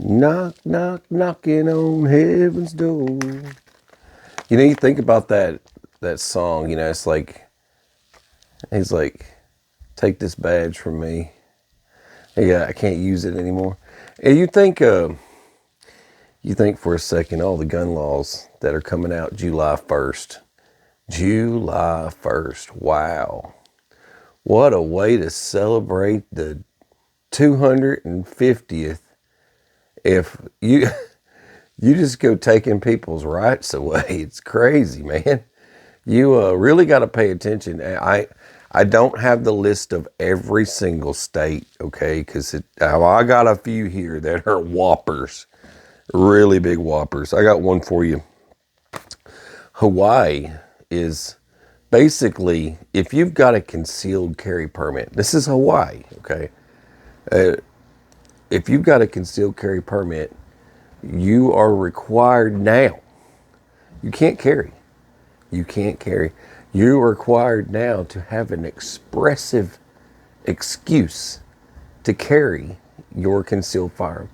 Knock, knock, knocking on heaven's door. You know, you think about that song, you know, it's like, he's like, take this badge from me. Yeah, I can't use it anymore. And you think for a second, all the gun laws that are coming out July 1st. July 1st. Wow. What a way to celebrate the 250th. If you just go taking people's rights away, it's crazy, man. You really got to pay attention. I don't have the list of every single state, okay? Because I got a few here that are whoppers, really big whoppers. I got one for you. Hawaii is basically, if you've got a concealed carry permit, this is Hawaii, okay? If you've got a concealed carry permit, you are required now. You can't carry. You can't carry. You're required now to have an expressive excuse to carry your concealed firearm.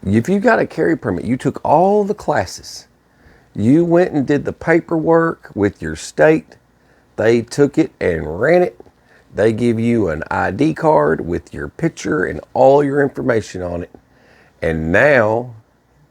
If you got a carry permit, you took all the classes. You went and did the paperwork with your state. They took it and ran it. They give you an ID card with your picture and all your information on it. And now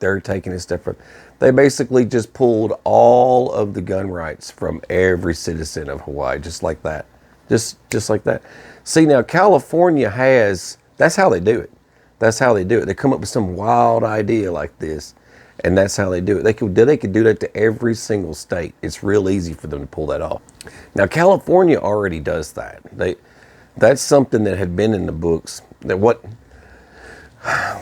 they're taking a step further. They basically just pulled all of the gun rights from every citizen of Hawaii, just like that. Just like that. See, now California has, that's how they do it. That's how they do it. They come up with some wild idea like this, and that's how they do it. They could do that to every single state. It's real easy for them to pull that off. Now, California already does that. That's something that had been in the books.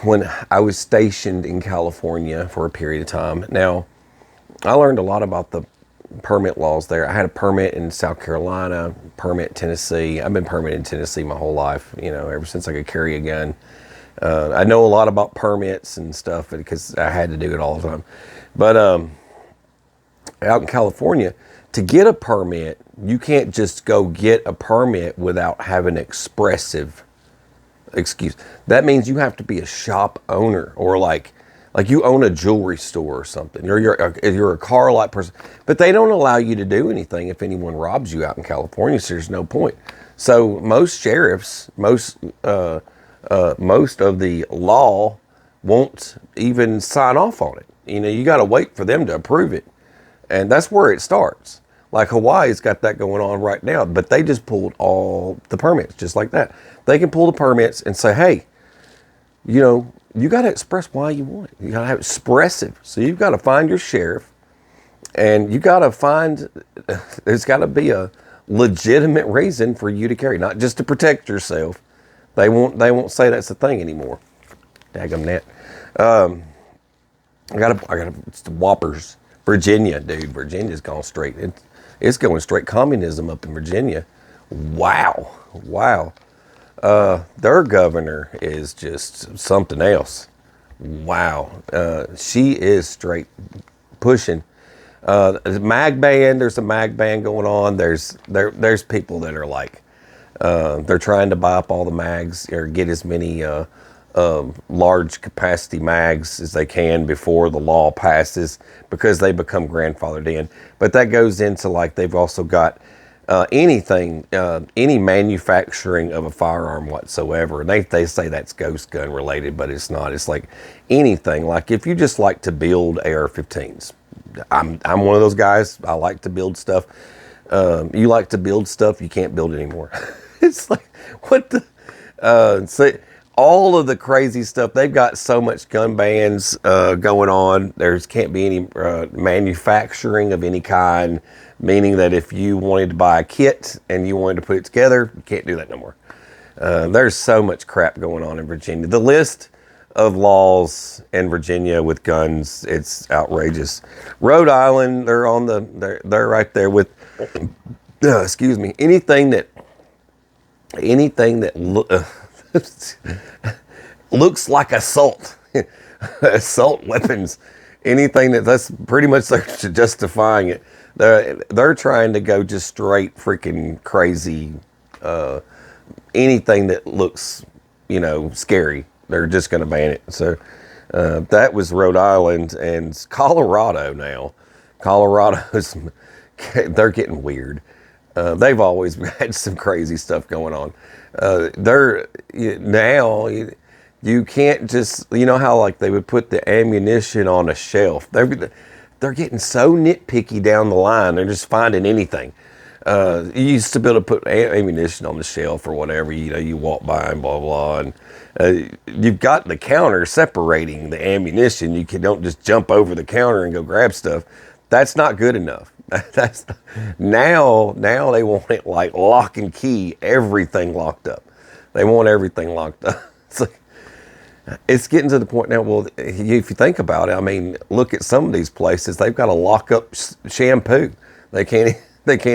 When I was stationed in California for a period of time. Now, I learned a lot about the permit laws there. I had a permit in South Carolina, permit in Tennessee. I've been permitted in Tennessee my whole life, you know, ever since I could carry a gun. I know a lot about permits and stuff because I had to do it all the time. But out in California, to get a permit, you can't just go get a permit without having expressive excuse. That means you have to be a shop owner, or like you own a jewelry store or something, or you're a car lot person. But they don't allow you to do anything if anyone robs you out in California, so there's no point. So most sheriffs, most of the law won't even sign off on it. You know, you got to wait for them to approve it. And that's where it starts. Like Hawaii's got that going on right now, but they just pulled all the permits just like that. They can pull the permits and say, hey, you know, you got to express why you want it. You got to have expressive. So you've got to find your sheriff, and you got to find, there's got to be a legitimate reason for you to carry, not just to protect yourself. They won't say that's the thing anymore. Daggum net. It's the whoppers. Virginia, dude. Virginia's gone straight. It's going straight communism up in Virginia. Wow. Their governor is just something else. Wow. She is straight pushing. There's a mag ban going on. There's people that are like, they're trying to buy up all the mags or get as many large capacity mags as they can before the law passes, because they become grandfathered in. But that goes into, like, they've also got any manufacturing of a firearm whatsoever. They say that's ghost gun related, but it's not. It's like anything. Like if you just like to build AR-15s, I'm one of those guys. I like to build stuff. You like to build stuff, you can't build it anymore. It's like, what the, so all of the crazy stuff, they've got so much gun bans going on. Can't be any manufacturing of any kind, meaning that if you wanted to buy a kit and you wanted to put it together, you can't do that no more. There's so much crap going on in Virginia. The list of laws in Virginia with guns, it's outrageous. Rhode Island, they're right there with, excuse me, anything that looks like assault weapons, anything that's pretty much they're justifying it. They're trying to go just straight freaking crazy. Anything that looks, scary, they're just going to ban it. So That was Rhode Island and Colorado now. Colorado's, they're getting weird. They've always had some crazy stuff going on. Now you can't just, you know how like they would put the ammunition on a shelf. They're getting so nitpicky down the line. They're just finding anything. You used to be able to put ammunition on the shelf or whatever, you know, you walk by and blah, blah, and you've got the counter separating the ammunition. Don't just jump over the counter and go grab stuff. That's not good enough. Now they want it like lock and key, everything locked up. They want everything locked up. It's getting to the point now, well, if you think about it, I mean, look at some of these places, they've got to lock up shampoo. They can't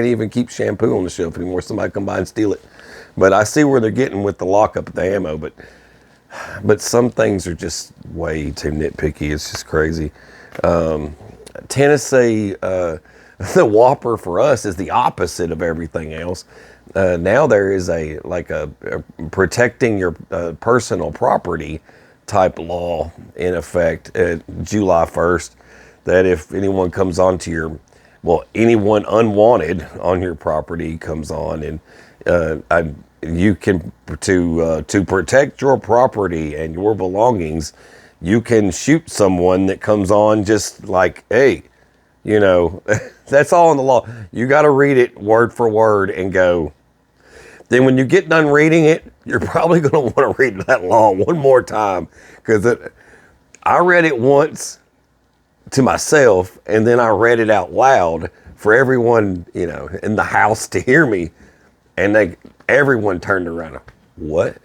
even keep shampoo on the shelf anymore. Somebody come by and steal it. But I see where they're getting with the lockup of the ammo, but some things are just way too nitpicky. It's just crazy. Tennessee, the Whopper for us is the opposite of everything else. Now there is a protecting your personal property type law in effect July 1st, that if anyone comes onto anyone unwanted on your property comes on, and you can to protect your property and your belongings, you can shoot someone that comes on just like, hey, you know, that's all in the law. You got to read it word for word and go. Then when you get done reading it, you're probably going to want to read that law one more time, because I read it once to myself, and then I read it out loud for everyone, you know, in the house to hear me, and everyone turned around. What?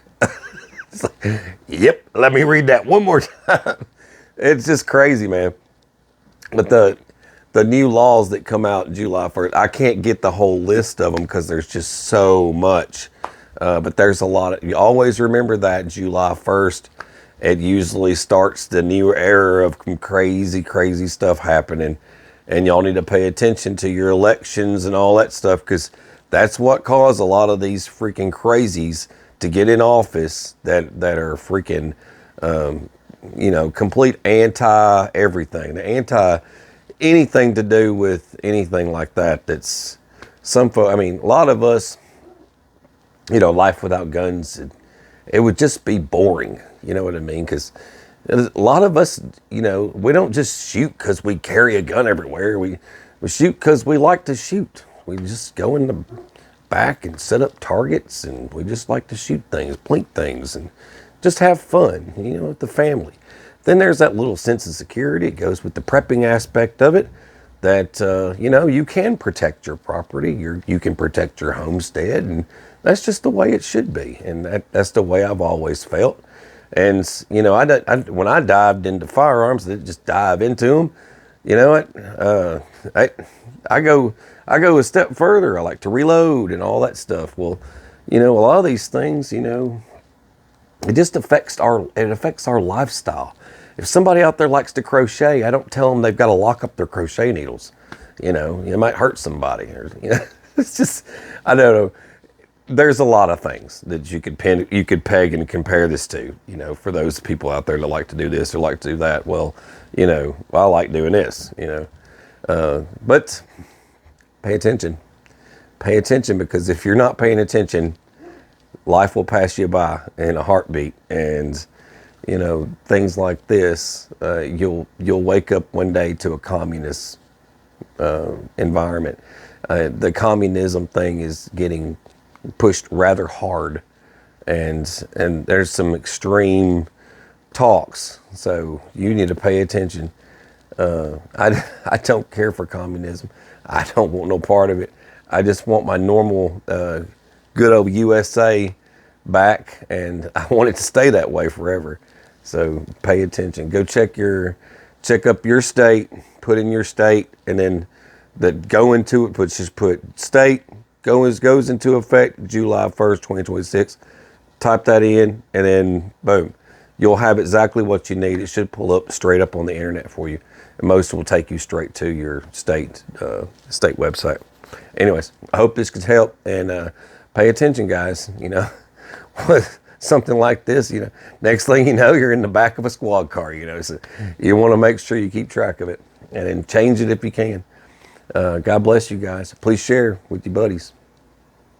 It's like, yep, let me read that one more time. It's just crazy, man. But the new laws that come out July 1st, I can't get the whole list of them because there's just so much. But there's a lot you always remember that July 1st, it usually starts the new era of crazy, crazy stuff happening. And y'all need to pay attention to your elections and all that stuff, because that's what caused a lot of these freaking crazies to get in office that are freaking, you know, complete anti everything. The anti anything to do with anything like that. That's I mean, a lot of us, you know, life without guns, it would just be boring. You know what I mean? Because a lot of us, you know, we don't just shoot because we carry a gun everywhere. We shoot because we like to shoot. We just go in the back and set up targets, and we just like to shoot things, blink things, and just have fun, you know, with the family. Then there's that little sense of security. It goes with the prepping aspect of it, that, you know, you can protect your property. You can protect your homestead, and that's just the way it should be. And that's the way I've always felt. And, you know, when I dived into firearms, I didn't just dive into them. You know what? I go a step further. I like to reload and all that stuff. Well, you know, a lot of these things, you know, it just affects our lifestyle. If somebody out there likes to crochet, I don't tell them they've got to lock up their crochet needles. You know, it might hurt somebody. Or, you know, it's just, I don't know. There's a lot of things that you could peg and compare this to. You know, for those people out there that like to do this or like to do that. Well, you know, I like doing this. You know, but pay attention. Pay attention, because if you're not paying attention, life will pass you by in a heartbeat. And, you know, things like this, you'll wake up one day to a communist environment. The communism thing is getting pushed rather hard, and there's some extreme talks, so you need to pay attention. I don't care for communism. I don't want no part of it. I just want my normal good old USA back, and I want it to stay that way forever. So pay attention. Go check up your state, put in your state, and then go into it, just put state goes into effect July 1st, 2026. Type that in, and then boom, you'll have exactly what you need. It should pull up straight up on the internet for you. And most will take you straight to your state website. Anyways, I hope this could help, and pay attention, guys. You know, something like this, you know, next thing you know, you're in the back of a squad car, you know. So you want to make sure you keep track of it and then change it if you can. God bless you guys. Please share with your buddies.